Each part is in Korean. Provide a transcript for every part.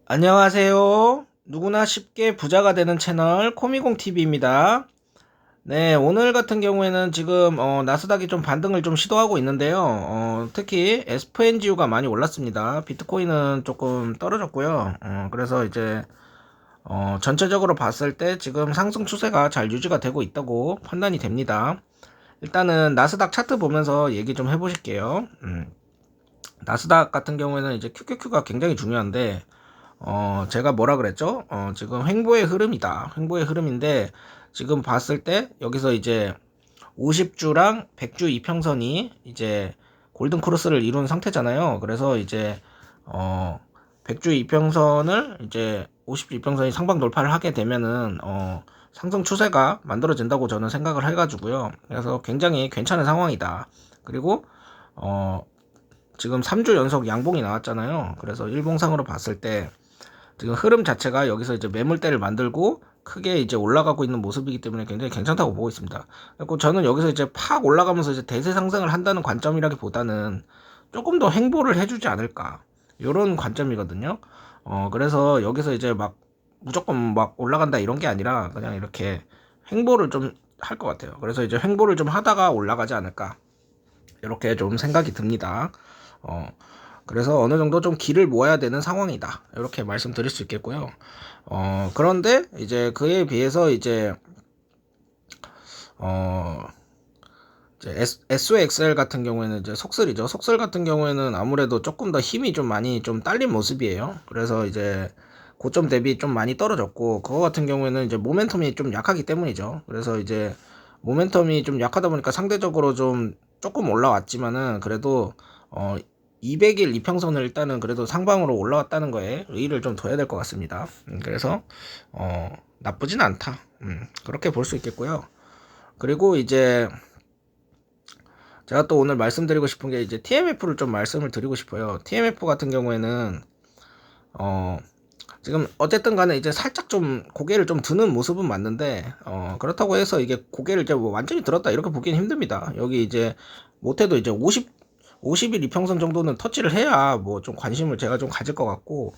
안녕하세요. 누구나 쉽게 부자가 되는 채널 코미공TV입니다. 네, 오늘 같은 경우에는 지금 나스닥이 좀 반등을 좀 시도하고 있는데요. 특히 SFNGU가 많이 올랐습니다. 비트코인은 조금 떨어졌고요. 그래서 이제 전체적으로 봤을 때 지금 상승 추세가 잘 유지가 되고 있다고 판단이 됩니다. 일단은 나스닥 차트 보면서 얘기 좀 해보실게요. 나스닥 같은 경우에는 이제 QQQ가 굉장히 중요한데 제가 뭐라 그랬죠? 지금 횡보의 흐름이다. 횡보의 흐름인데, 지금 봤을 때, 여기서 이제 50주랑 100주 이평선이 이제 골든 크로스를 이룬 상태잖아요. 그래서 이제, 100주 이평선을 이제 50주 이평선이 상방 돌파를 하게 되면은, 상승 추세가 만들어진다고 저는 생각을 해가지고요. 그래서 굉장히 괜찮은 상황이다. 그리고, 어, 지금 3주 연속 양봉이 나왔잖아요. 그래서 일봉상으로 봤을 때, 지금 흐름 자체가 여기서 이제 매물대를 만들고 크게 이제 올라가고 있는 모습이기 때문에 굉장히 괜찮다고 보고 있습니다. 그리고 저는 여기서 이제 팍 올라가면서 이제 대세 상승을 한다는 관점이라기보다는 조금 더 횡보를 해주지 않을까 이런 관점이거든요. 그래서 여기서 이제 막 무조건 막 올라간다 이런 게 아니라 그냥 이렇게 횡보를 좀 할 것 같아요. 그래서 이제 횡보를 좀 하다가 올라가지 않을까 이렇게 좀 생각이 듭니다. 어, 그래서 어느 정도 좀 길을 모아야 되는 상황이다. 이렇게 말씀드릴 수 있겠고요. 그런데 이제 그에 비해서 어, 이제 SOXL 같은 경우에는 이제 속설이죠. 속설 같은 경우에는 아무래도 조금 더 힘이 좀 많이 좀 딸린 모습이에요. 그래서 이제 고점 대비 좀 많이 떨어졌고, 그거 같은 경우에는 이제 모멘텀이 좀 약하기 때문이죠. 그래서 이제 모멘텀이 좀 약하다 보니까 상대적으로 좀 조금 올라왔지만은 그래도 200일 이평선을 일단은 그래도 상방으로 올라왔다는 거에 의의를 좀 둬야 될 것 같습니다. 그래서 나쁘진 않다. 그렇게 볼 수 있겠고요. 그리고 이제 제가 또 오늘 말씀드리고 싶은 게 이제 TMF를 좀 말씀을 드리고 싶어요. TMF 같은 경우에는 어 지금 어쨌든 간에 이제 살짝 좀 고개를 좀 드는 모습은 맞는데 그렇다고 해서 이게 고개를 이제 뭐 완전히 들었다 이렇게 보기는 힘듭니다. 여기 이제 못해도 이제 50일 이평선 정도는 터치를 해야 뭐 좀 관심을 제가 좀 가질 것 같고,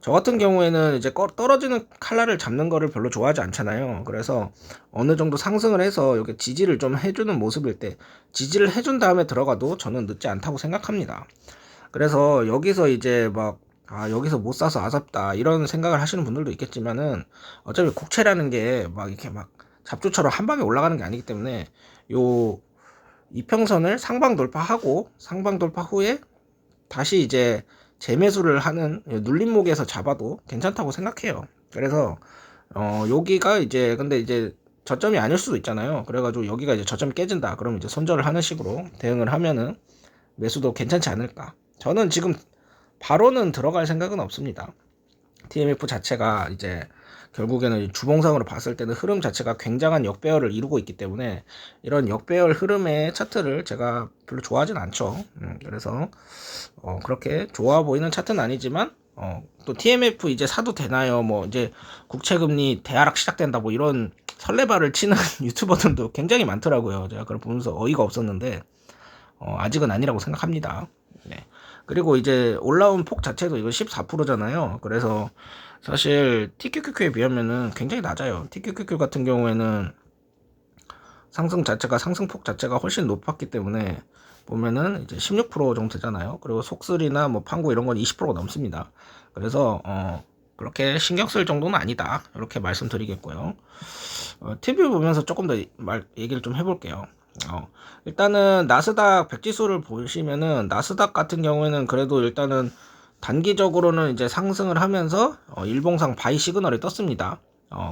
저 같은 경우에는 이제 떨어지는 칼날을 잡는 거를 별로 좋아하지 않잖아요. 그래서 어느 정도 상승을 해서 이렇게 지지를 좀 해주는 모습일 때 지지를 해준 다음에 들어가도 저는 늦지 않다고 생각합니다. 그래서 여기서 이제 막 여기서 못 사서 아깝다 이런 생각을 하시는 분들도 있겠지만은, 어차피 국채라는 게 막 이렇게 막 잡초처럼 한 방에 올라가는 게 아니기 때문에 요 이평선을 상방 돌파하고 상방 돌파 후에 다시 이제 재매수를 하는 눌림목에서 잡아도 괜찮다고 생각해요. 그래서 여기가 이제 근데 이제 저점이 아닐 수도 있잖아요. 그래가지고 여기가 이제 저점이 깨진다. 그럼 이제 손절을 하는 식으로 대응을 하면은 매수도 괜찮지 않을까. 저는 지금 바로는 들어갈 생각은 없습니다. TMF 자체가 이제 결국에는 주봉상으로 봤을 때는 흐름 자체가 굉장한 역배열을 이루고 있기 때문에 이런 역배열 흐름의 차트를 제가 별로 좋아하진 않죠. 그래서 그렇게 좋아 보이는 차트는 아니지만 또 TMF 이제 사도 되나요? 뭐 이제 국채금리 대하락 시작된다 뭐 이런 설레발을 치는 유튜버들도 굉장히 많더라고요. 제가 그걸 보면서 어이가 없었는데 아직은 아니라고 생각합니다. 네. 그리고 이제 올라온 폭 자체도 이거 14%잖아요. 그래서 사실 TQQQ에 비하면은 굉장히 낮아요. TQQQ 같은 경우에는 상승폭 자체가 훨씬 높았기 때문에 보면은 이제 16% 정도 되잖아요. 그리고 속슬이나 뭐 판고 이런 건 20%가 넘습니다. 그래서 그렇게 신경 쓸 정도는 아니다. 이렇게 말씀드리겠고요. TV 보면서 조금 더 얘기를 좀 해볼게요. 일단은 나스닥 100지수를 보시면은 나스닥 같은 경우에는 그래도 일단은 단기적으로는 이제 상승을 하면서 일봉상 바이 시그널이 떴습니다.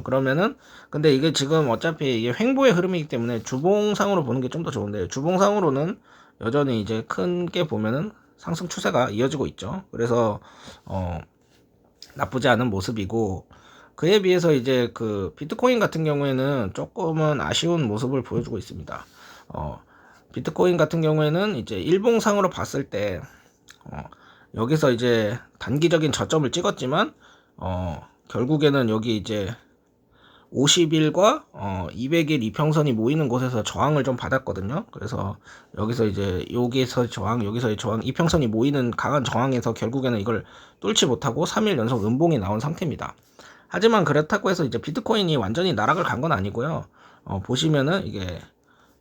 그러면은 근데 이게 지금 어차피 이게 횡보의 흐름이기 때문에 주봉상으로 보는 게 좀 더 좋은데, 주봉상으로는 여전히 이제 큰 게 보면은 상승 추세가 이어지고 있죠. 그래서 나쁘지 않은 모습이고, 그에 비해서 이제 그 비트코인 같은 경우에는 조금은 아쉬운 모습을 보여주고 있습니다. 비트코인 같은 경우에는 이제 일봉상으로 봤을 때 여기서 이제 단기적인 저점을 찍었지만 결국에는 여기 이제 50일과 200일 이평선이 모이는 곳에서 저항을 좀 받았거든요. 그래서 여기서 이제 여기서 저항, 여기서의 저항, 이평선이 모이는 강한 저항에서 결국에는 이걸 뚫지 못하고 3일 연속 음봉이 나온 상태입니다. 하지만 그렇다고 해서 이제 비트코인이 완전히 나락을 간 건 아니고요. 보시면은 이게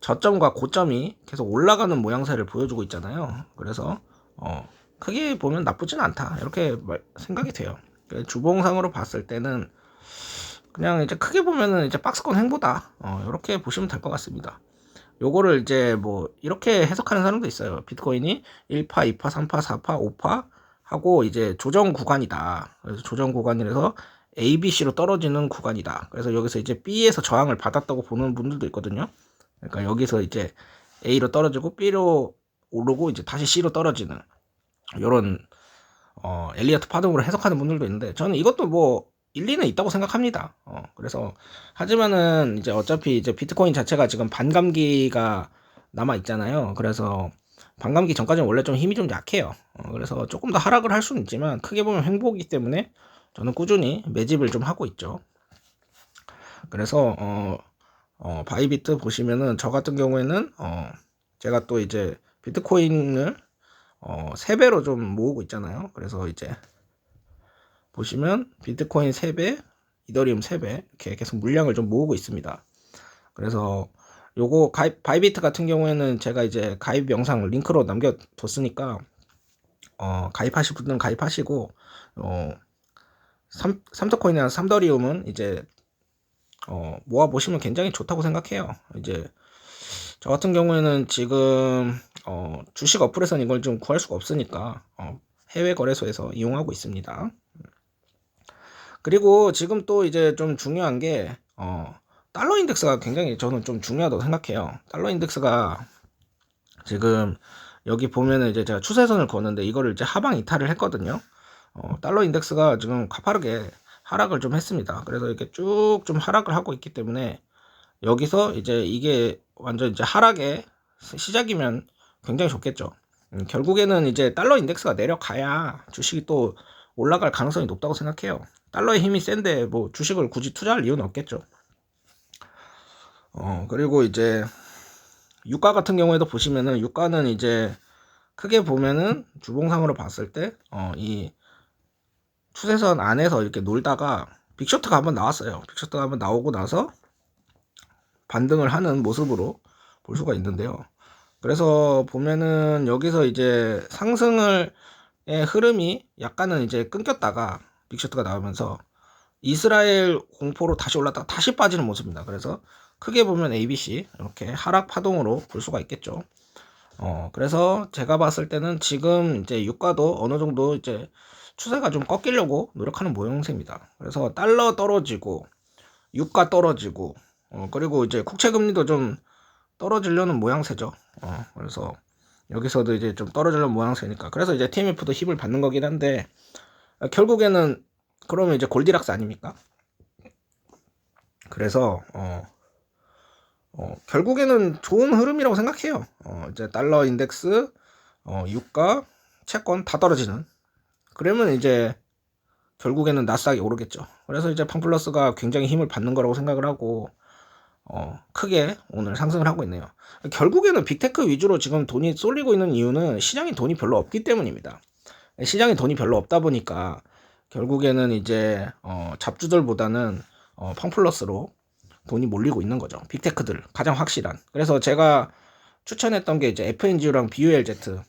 저점과 고점이 계속 올라가는 모양새를 보여주고 있잖아요. 그래서 크게 보면 나쁘진 않다, 이렇게 생각이 돼요. 주봉상으로 봤을 때는 그냥 이제 크게 보면은 이제 박스권 행보다, 이렇게 보시면 될 것 같습니다. 요거를 이제 뭐 이렇게 해석하는 사람도 있어요. 비트코인이 1파, 2파, 3파, 4파, 5파 하고 이제 조정 구간이다. 그래서 조정 구간이라서 A, B, C로 떨어지는 구간이다. 그래서 여기서 이제 B에서 저항을 받았다고 보는 분들도 있거든요. 그러니까 여기서 이제 A로 떨어지고 B로 오르고 이제 다시 C로 떨어지는 요런 엘리어트 파동으로 해석하는 분들도 있는데, 저는 이것도 뭐 일리는 있다고 생각합니다. 그래서 하지만은 이제 어차피 이제 비트코인 자체가 지금 반감기가 남아 있잖아요. 그래서 반감기 전까지는 원래 좀 힘이 좀 약해요. 그래서 조금 더 하락을 할 수는 있지만 크게 보면 횡보이기 때문에 저는 꾸준히 매집을 좀 하고 있죠. 그래서 바이비트 보시면은 저 같은 경우에는 제가 또 이제 비트코인을 3배로 좀 모으고 있잖아요. 그래서 이제 보시면 비트코인 3배, 이더리움 3배 이렇게 계속 물량을 좀 모으고 있습니다. 그래서 요거 바이비트 같은 경우에는 제가 이제 가입 영상 링크로 남겨뒀으니까 가입하실 분들은 가입하시고, 삼토코인이나 삼더리움은 이제 모아보시면 굉장히 좋다고 생각해요. 이제 저 같은 경우에는 지금 주식 어플에서는 이걸 좀 구할 수가 없으니까 해외 거래소에서 이용하고 있습니다. 그리고 지금 또 이제 좀 중요한 게 달러 인덱스가 굉장히 저는 좀 중요하다고 생각해요. 달러 인덱스가 지금 여기 보면은 이제 제가 추세선을 거는데 이거를 이제 하방 이탈을 했거든요. 달러 인덱스가 지금 가파르게 하락을 좀 했습니다. 그래서 이렇게 쭉 좀 하락을 하고 있기 때문에 여기서 이제 이게 완전 이제 하락의 시작이면 굉장히 좋겠죠. 결국에는 이제 달러 인덱스가 내려가야 주식이 또 올라갈 가능성이 높다고 생각해요. 달러의 힘이 센데 뭐 주식을 굳이 투자할 이유는 없겠죠. 그리고 이제 유가 같은 경우에도 보시면은 유가는 이제 크게 보면은 주봉상으로 봤을 때 이 추세선 안에서 이렇게 놀다가 빅쇼트가 한번 나왔어요. 빅쇼트가 한번 나오고 나서 반등을 하는 모습으로 볼 수가 있는데요. 그래서 보면은 여기서 이제 상승의 흐름이 약간은 이제 끊겼다가 빅쇼트가 나오면서 이스라엘 공포로 다시 올랐다가 다시 빠지는 모습입니다. 그래서 크게 보면 ABC 이렇게 하락 파동으로 볼 수가 있겠죠. 그래서 제가 봤을 때는 지금 이제 유가도 어느 정도 이제 추세가 좀 꺾이려고 노력하는 모양새입니다. 그래서 달러 떨어지고 유가 떨어지고 그리고 이제 국채 금리도 좀 떨어지려는 모양새죠. 그래서 여기서도 이제 좀 떨어지려는 모양새니까, 그래서 이제 TMF도 힘을 받는 거긴 한데 결국에는 그러면 이제 골디락스 아닙니까? 그래서 결국에는 좋은 흐름이라고 생각해요. 이제 달러 인덱스, 유가, 채권 다 떨어지는. 그러면 이제 결국에는 나스닥이 오르겠죠. 그래서 이제 팜플러스가 굉장히 힘을 받는 거라고 생각을 하고 크게 오늘 상승을 하고 있네요. 결국에는 빅테크 위주로 지금 돈이 쏠리고 있는 이유는 시장에 돈이 별로 없기 때문입니다. 시장에 돈이 별로 없다 보니까 결국에는 이제 잡주들보다는 팜플러스로 돈이 몰리고 있는 거죠. 빅테크들 가장 확실한. 그래서 제가 추천했던 게 이제 FNG랑 BULZ,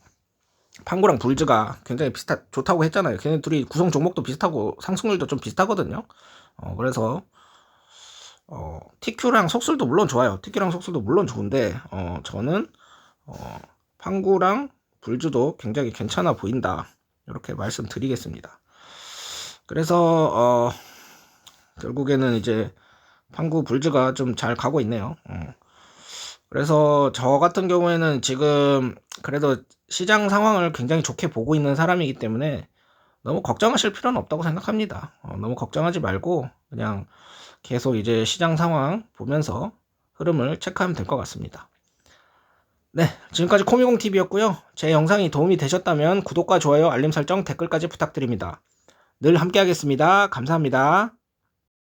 판구랑 불즈가 굉장히 좋다고 했잖아요. 걔네 둘이 구성 종목도 비슷하고 상승률도 좀 비슷하거든요. 그래서 TQ랑 속술도 물론 좋아요. TQ랑 속술도 물론 좋은데 저는 판구랑 불즈도 굉장히 괜찮아 보인다, 이렇게 말씀드리겠습니다. 그래서 결국에는 이제 판구 불즈가 좀 잘 가고 있네요. 그래서 저 같은 경우에는 지금 그래도 시장 상황을 굉장히 좋게 보고 있는 사람이기 때문에 너무 걱정하실 필요는 없다고 생각합니다. 너무 걱정하지 말고 그냥 계속 이제 시장 상황 보면서 흐름을 체크하면 될 것 같습니다. 네, 지금까지 코미공TV였고요. 제 영상이 도움이 되셨다면 구독과 좋아요, 알림 설정, 댓글까지 부탁드립니다. 늘 함께 하겠습니다. 감사합니다.